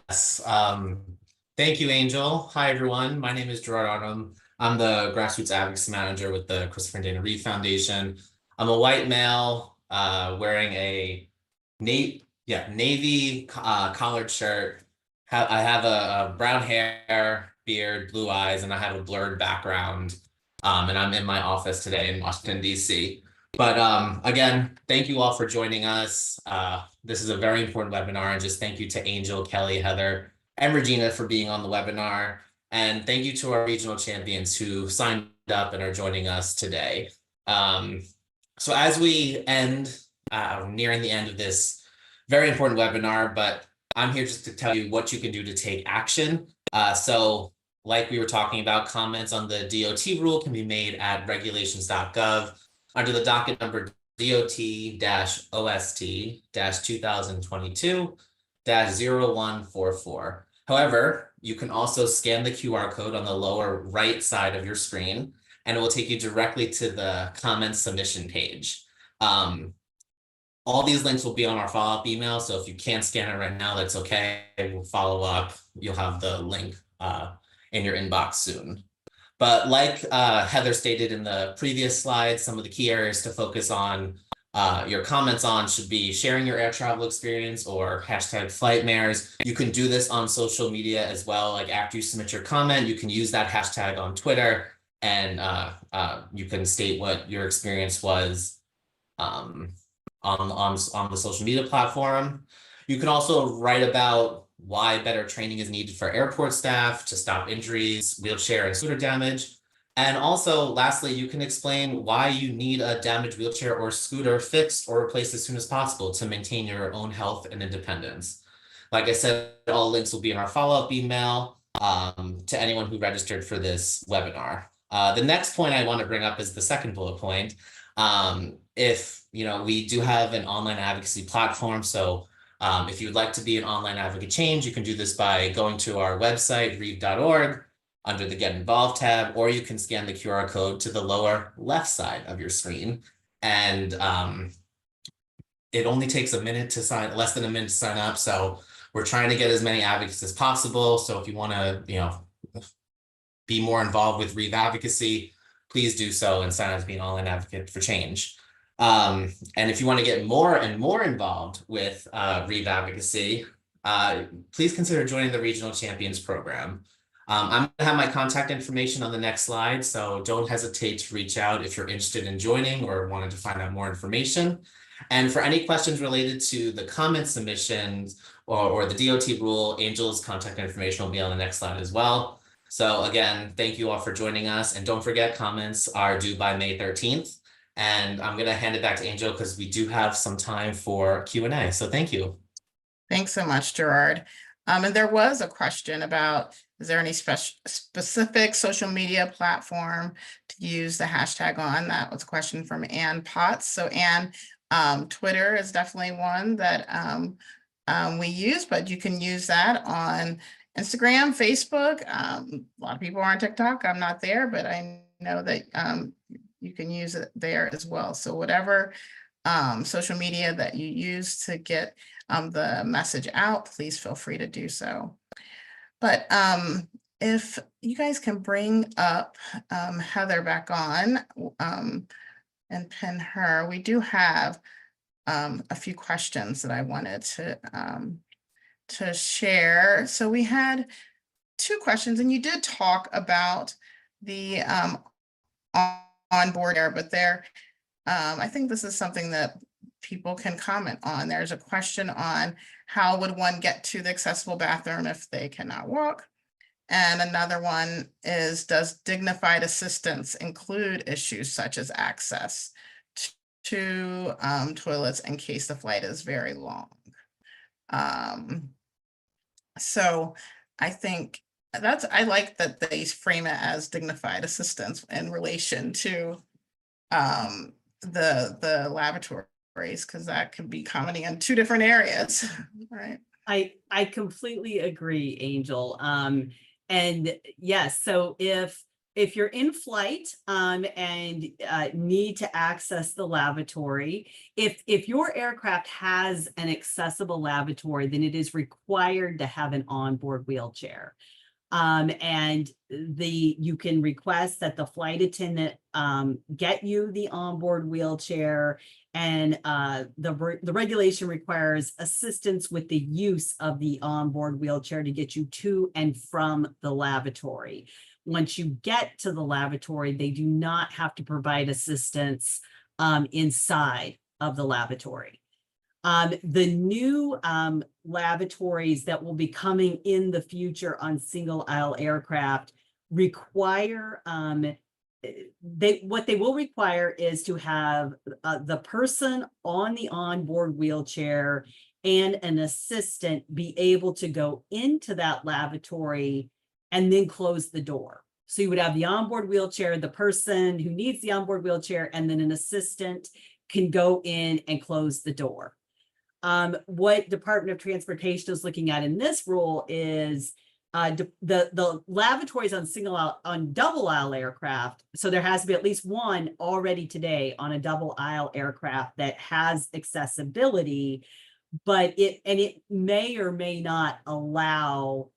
Yes. Thank you, Angel. Hi, everyone. My name is Gerard Arnhem. I'm the Grassroots Advocacy Manager with the Christopher Dana Reeve Foundation. I'm a white male wearing a navy collared shirt. I have a brown hair, beard, blue eyes, and I have a blurred background. And I'm in my office today in Washington, D.C. But again, thank you all for joining us. This is a very important webinar, and just thank you to Angel, Kelly, Heather, and Regina for being on the webinar. And thank you to our regional champions who signed up and are joining us today. So as we nearing the end of this very important webinar, but I'm here just to tell you what you can do to take action. So like we were talking about, comments on the DOT rule can be made at regulations.gov under the docket number DOT-OST-2022-0144. However, you can also scan the QR code on the lower right side of your screen, and it will take you directly to the comment submission page. All these links will be on our follow-up email, so if you can't scan it right now, that's okay. We'll follow up. You'll have the link in your inbox soon. But like Heather stated in the previous slide, some of the key areas to focus on your comments on should be sharing your air travel experience or #FlightMares. You can do this on social media as well. Like after you submit your comment, you can use that hashtag on Twitter, and you can state what your experience was on the social media platform. You can also write about why better training is needed for airport staff to stop injuries, wheelchair and scooter damage. And also, lastly, you can explain why you need a damaged wheelchair or scooter fixed or replaced as soon as possible to maintain your own health and independence. Like I said, all links will be in our follow-up email to anyone who registered for this webinar. The next point I want to bring up is the second bullet point. We do have an online advocacy platform, so if you would like to be an online advocate change, you can do this by going to our website, reeve.org, under the Get Involved tab, or you can scan the QR code to the lower left side of your screen. And it only takes less than a minute to sign up. So we're trying to get as many advocates as possible. So if you want to, be more involved with Reeve advocacy, please do so and sign up to be an online advocate for change. And if you want to get more and more involved with Reeve advocacy, please consider joining the Regional Champions program. I'm going to have my contact information on the next slide, so don't hesitate to reach out if you're interested in joining or wanted to find out more information. And for any questions related to the comment submissions or the DOT rule, Angel's contact information will be on the next slide as well. So again, thank you all for joining us. And don't forget, comments are due by May 13th. And I'm going to hand it back to Angel because we do have some time for Q&A. So thank you. Thanks so much, Gerard. And there was a question about, is there any specific social media platform to use the hashtag on? That was a question from Ann Potts. So Ann, Twitter is definitely one that we use, but you can use that on Instagram, Facebook. A lot of people are on TikTok. I'm not there, but I know that you can use it there as well. So whatever social media that you use to get the message out, please feel free to do so. But if you guys can bring up Heather back on and pin her, we do have a few questions that I wanted to share. So we had two questions, and you did talk about the onboard air, but I think this is something that people can comment on. There's a question on how would one get to the accessible bathroom if they cannot walk? And another one is, does dignified assistance include issues such as access to toilets in case the flight is very long? So I think I like that they frame it as dignified assistance in relation to the lavatories, because that could be commenting on two different areas, right? I completely agree, Angel. And yes, so if if you're in flight and need to access the lavatory, if your aircraft has an accessible lavatory, then it is required to have an onboard wheelchair. And you can request that the flight attendant get you the onboard wheelchair, and the regulation requires assistance with the use of the onboard wheelchair to get you to and from the lavatory. Once you get to the lavatory, they do not have to provide assistance inside of the lavatory. The new lavatories that will be coming in the future on single aisle aircraft require, what they will require is to have the person on the onboard wheelchair and an assistant be able to go into that lavatory and then close the door. So you would have the onboard wheelchair, the person who needs the onboard wheelchair, and then an assistant can go in and close the door. What Department of Transportation is looking at in this rule is the lavatories on double aisle aircraft. So there has to be at least one already today on a double aisle aircraft that has accessibility, but it may or may not allow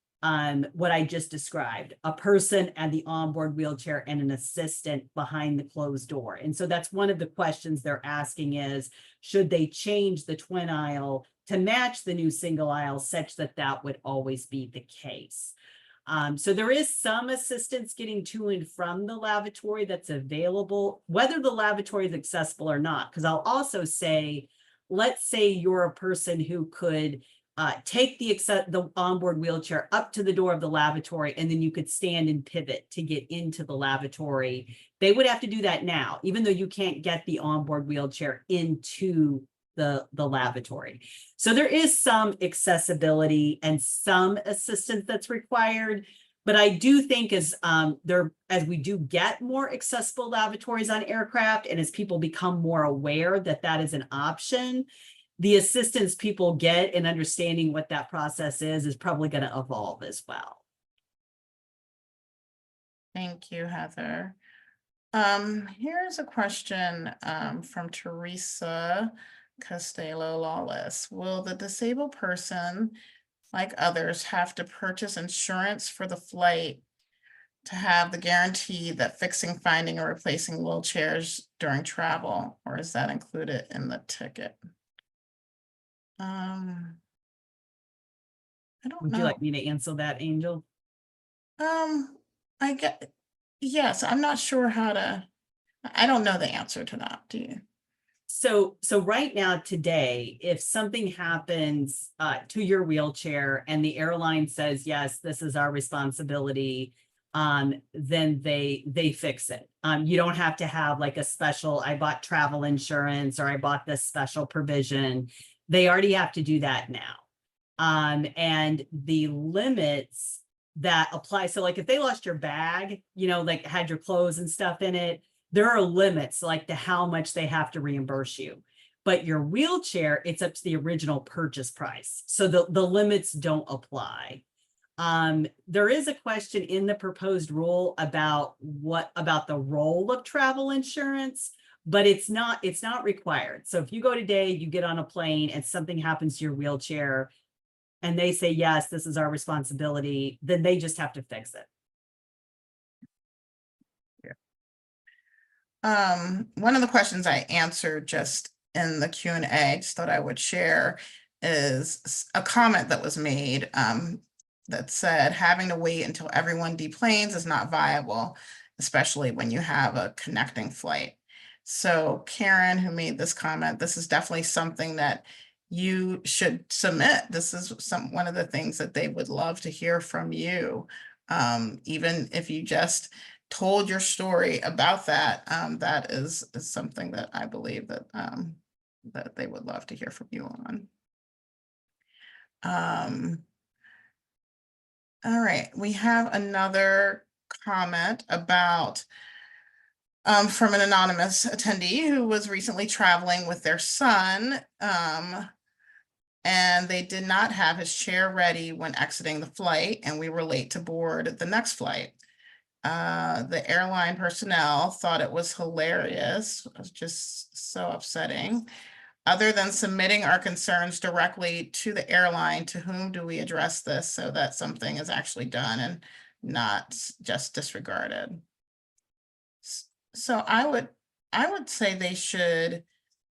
what I just described, a person and the onboard wheelchair and an assistant behind the closed door. And so that's one of the questions they're asking is, should they change the twin aisle to match the new single aisle such that that would always be the case? So there is some assistance getting to and from the lavatory that's available, whether the lavatory is accessible or not. Because I'll also say, let's say you're a person who could take the onboard wheelchair up to the door of the lavatory, and then you could stand and pivot to get into the lavatory. They would have to do that now, even though you can't get the onboard wheelchair into the lavatory. So there is some accessibility and some assistance that's required. But I do think as we do get more accessible lavatories on aircraft, and as people become more aware that that is an option, the assistance people get in understanding what that process is probably going to evolve as well. Thank you, Heather. Here's a question from Teresa Costello-Lawless. Will the disabled person, like others, have to purchase insurance for the flight to have the guarantee that fixing, finding, or replacing wheelchairs during travel, or is that included in the ticket? I don't Would know. you like me to answer that, Angel? I get, yes, I'm not sure how to, I don't know the answer to that, do you? So right now today, if something happens to your wheelchair and the airline says, yes, this is our responsibility, then they fix it. You don't have to have like a special, I bought travel insurance or I bought this special provision. They already have to do that now. And the limits that apply, so like if they lost your bag, you know, like had your clothes and stuff in it, there are limits like to how much they have to reimburse you. But your wheelchair, it's up to the original purchase price. So the limits don't apply. There is a question in the proposed rule about the role of travel insurance, but it's not required. So if you go today, you get on a plane and something happens to your wheelchair and they say, yes, this is our responsibility, then they just have to fix it. One of the questions I answered just in the Q&A, just thought I would share, is a comment that was made that said having to wait until everyone deplanes is not viable, especially when you have a connecting flight. So Karen, who made this comment, this is definitely something that you should submit. This is one of the things that they would love to hear from you. Even if you just told your story about that, that is something that I believe that that they would love to hear from you on. All right, we have another comment about from an anonymous attendee who was recently traveling with their son, and they did not have his chair ready when exiting the flight, and we were late to board the next flight. The airline personnel thought it was hilarious. It was just so upsetting. Other than submitting our concerns directly to the airline, to whom do we address this so that something is actually done and not just disregarded? So I would say they should,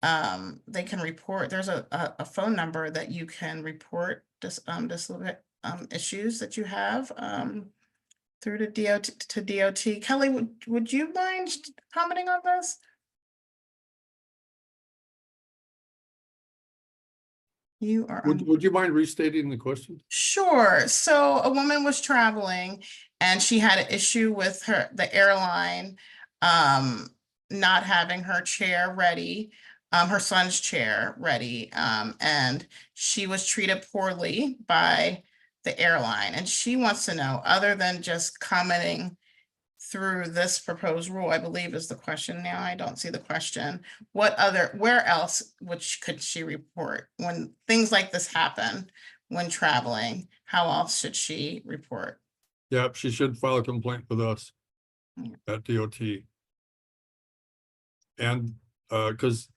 they can report, there's a phone number that you can report issues that you have, through to DOT. Kelly, would you mind commenting on this? You are on. Would you mind restating the question? Sure. So a woman was traveling and she had an issue with the airline not having her chair ready, her son's chair ready, and she was treated poorly by the airline. And she wants to know, other than just commenting through this proposed rule, I believe is the question now. I don't see the question. Where else could she report when things like this happen when traveling? How else should she report? Yeah, she should file a complaint with us at DOT. And because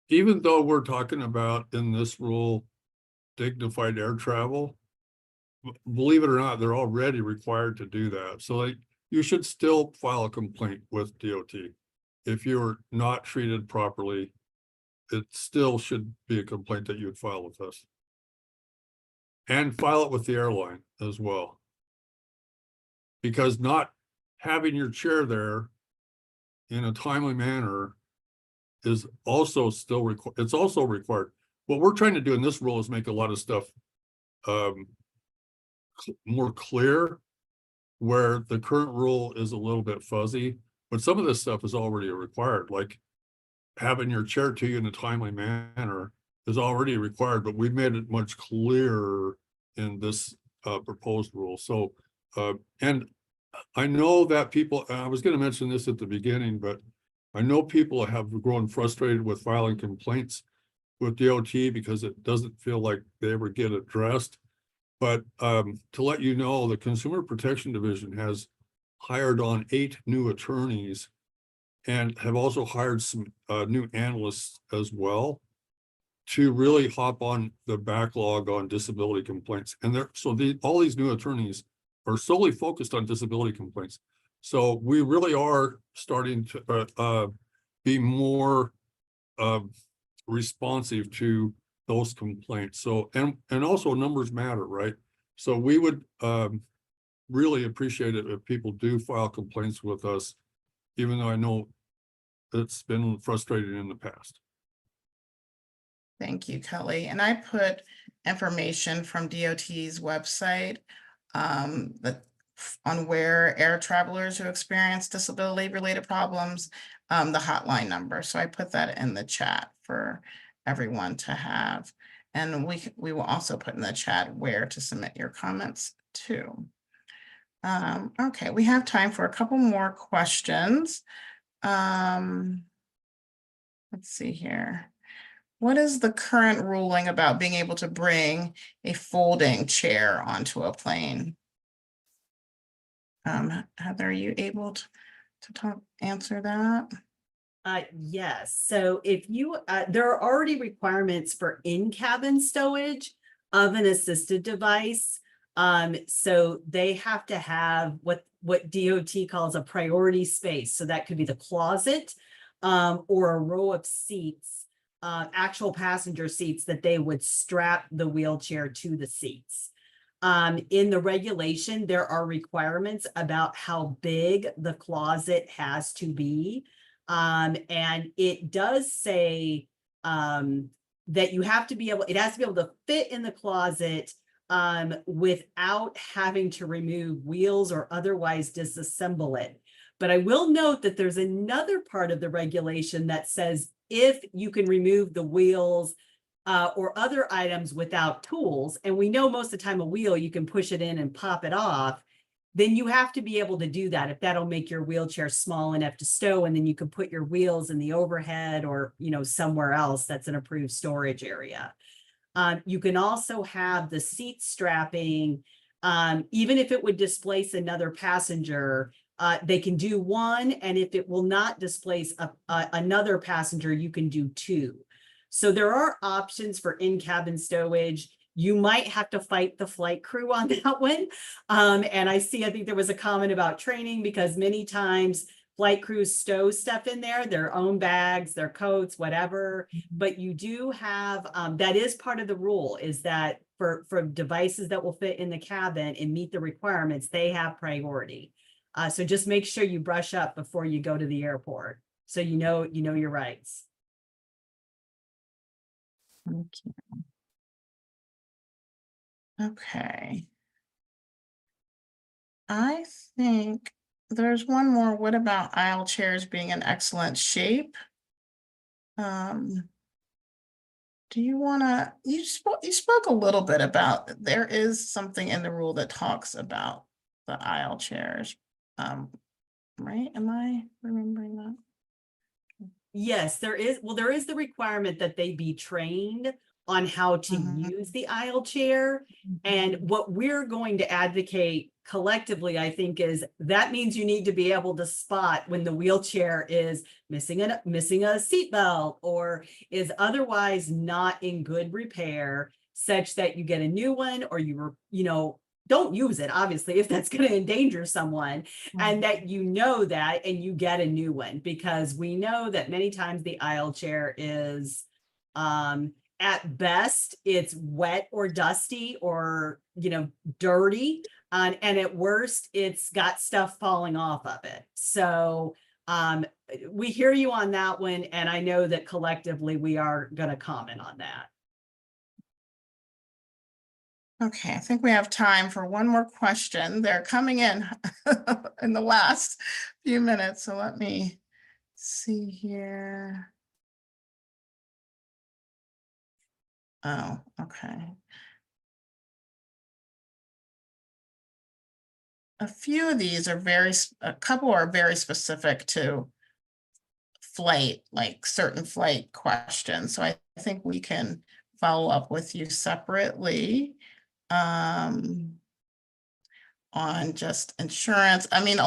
even though we're talking about in this rule dignified air travel, believe it or not, they're already required to do that. So you should still file a complaint with DOT. If you're not treated properly, it still should be a complaint that you would file with us. And file it with the airline as well. Because not having your chair there in a timely manner is also still required. It's also required. What we're trying to do in this rule is make a lot of stuff more clear, where the current rule is a little bit fuzzy, but some of this stuff is already required, like having your chair to you in a timely manner is already required, but we've made it much clearer in this proposed rule. So, and I know that people, I was going to mention this at the beginning, but I know people have grown frustrated with filing complaints with DOT because it doesn't feel like they ever get addressed. But to let you know, the Consumer Protection Division has hired on 8 new attorneys and have also hired some new analysts as well to really hop on the backlog on disability complaints. And all these new attorneys are solely focused on disability complaints. So we really are starting to be more responsive to those complaints. So, and also numbers matter, right? So we would really appreciate it if people do file complaints with us, even though I know it's been frustrating in the past. Thank you, Kelly. And I put information from DOT's website on where air travelers who experience disability-related problems, the hotline number. So I put that in the chat for everyone to have. And we will also put in the chat where to submit your comments to. Okay, we have time for a couple more questions. Let's see here. What is the current ruling about being able to bring a folding chair onto a plane? Heather, are you able to answer that? Yes. So if you, there are already requirements for in-cabin stowage of an assisted device. So they have to have what DOT calls a priority space. So that could be the closet or a row of seats, actual passenger seats that they would strap the wheelchair to the seats. In the regulation, there are requirements about how big the closet has to be. And it does say that you have to be able, it has to be able to fit in the closet without having to remove wheels or otherwise disassemble it. But I will note that there's another part of the regulation that says if you can remove the wheels or other items without tools, and we know most of the time a wheel, you can push it in and pop it off, then you have to be able to do that if that'll make your wheelchair small enough to stow, and then you can put your wheels in the overhead or, you know, somewhere else that's an approved storage area. You can also have the seat strapping, even if it would displace another passenger, They can do one, and if it will not displace another passenger, you can do two. So there are options for in-cabin stowage. You might have to fight the flight crew on that one. And I think there was a comment about training, because many times flight crews stow stuff in there, their own bags, their coats, whatever. But you do have, that is part of the rule, is that for devices that will fit in the cabin and meet the requirements, they have priority. So just make sure you brush up before you go to the airport, so you know your rights. Okay. I think there's one more. What about aisle chairs being in excellent shape? Do you wanna, you spoke a little bit about, there is something in the rule that talks about the aisle chairs. Right? Am I remembering that? Yes, there is. Well, there is the requirement that they be trained on how to Mhm. use the aisle chair. And what we're going to advocate collectively, I think, is that means you need to be able to spot when the wheelchair is missing a seatbelt, or is otherwise not in good repair, such that you get a new one, or don't use it, obviously, if that's going to endanger someone, and that that and you get a new one, because we know that many times the aisle chair is at best it's wet or dusty or dirty, and at worst it's got stuff falling off of it. So we hear you on that one, and I know that collectively we are going to comment on that. Okay, I think we have time for one more question. They're coming in in the last few minutes, so let me see here. Oh, okay. A few of these are a couple are very specific to flight, like certain flight questions. So I think we can follow up with you separately. On just insurance. I mean,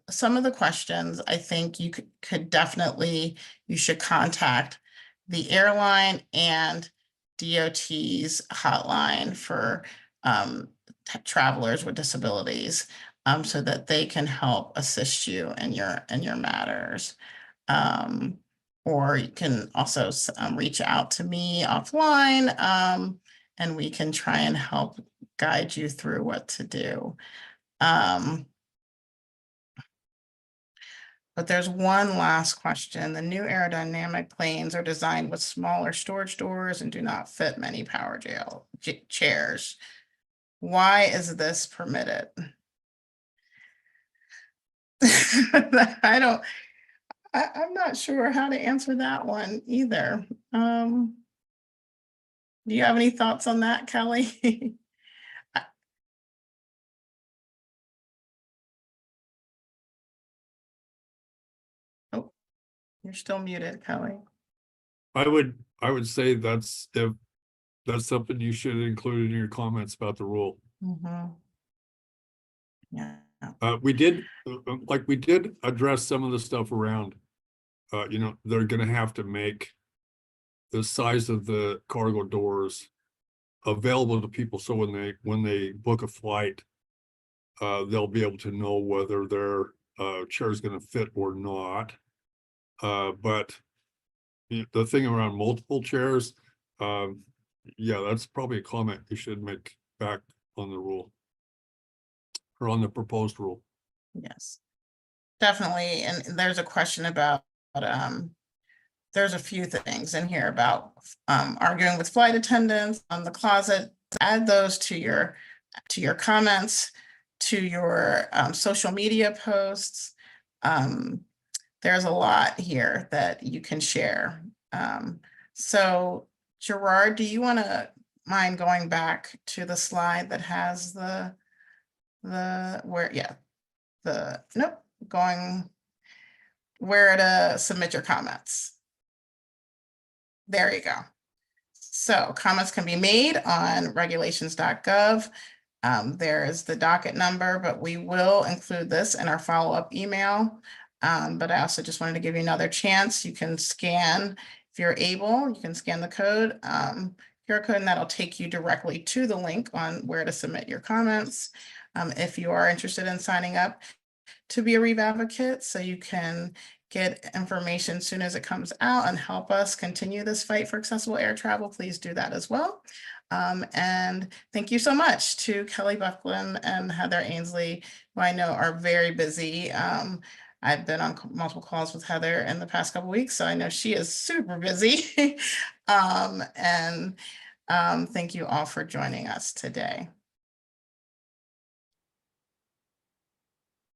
some of the questions, I think you could definitely, you should contact the airline and DOT's hotline for travelers with disabilities, so that they can help assist you in your matters. Or you can also reach out to me offline, and we can try and help guide you through what to do. But there's one last question. The new aerodynamic planes are designed with smaller storage doors and do not fit many power chairs. Why is this permitted? I'm not sure how to answer that one either. Do you have any thoughts on that, Kelly? Oh, you're still muted, Kelly. I would say that's something you should include in your comments about the rule. Yeah. We did address some of the stuff around, they're gonna have to make the size of the cargo doors available to people, so when they book a flight, they'll be able to know whether their chair is gonna fit or not. But the thing around multiple chairs, yeah, that's probably a comment you should make back on the rule, or on the proposed rule. Yes, definitely. And there's a question about, there's a few things in here about arguing with flight attendants on the closet. Add those to your comments, to your social media posts. There's a lot here that you can share. So Gerard, do you want to mind going back to the slide that has going where to submit your comments? There you go. So comments can be made on regulations.gov. There is the docket number, but we will include this in our follow-up email. But I also just wanted to give you another chance. You can scan, if you're able, you can scan the code, QR code, and that'll take you directly to the link on where to submit your comments. If you are interested in signing up to be a Reeve advocate, so you can get information as soon as it comes out and help us continue this fight for accessible air travel, please do that as well. And thank you so much to Kelly Buckland and Heather Ainsley, who I know are very busy. I've been on multiple calls with Heather in the past couple weeks, so I know she is super busy. Thank you all for joining us today.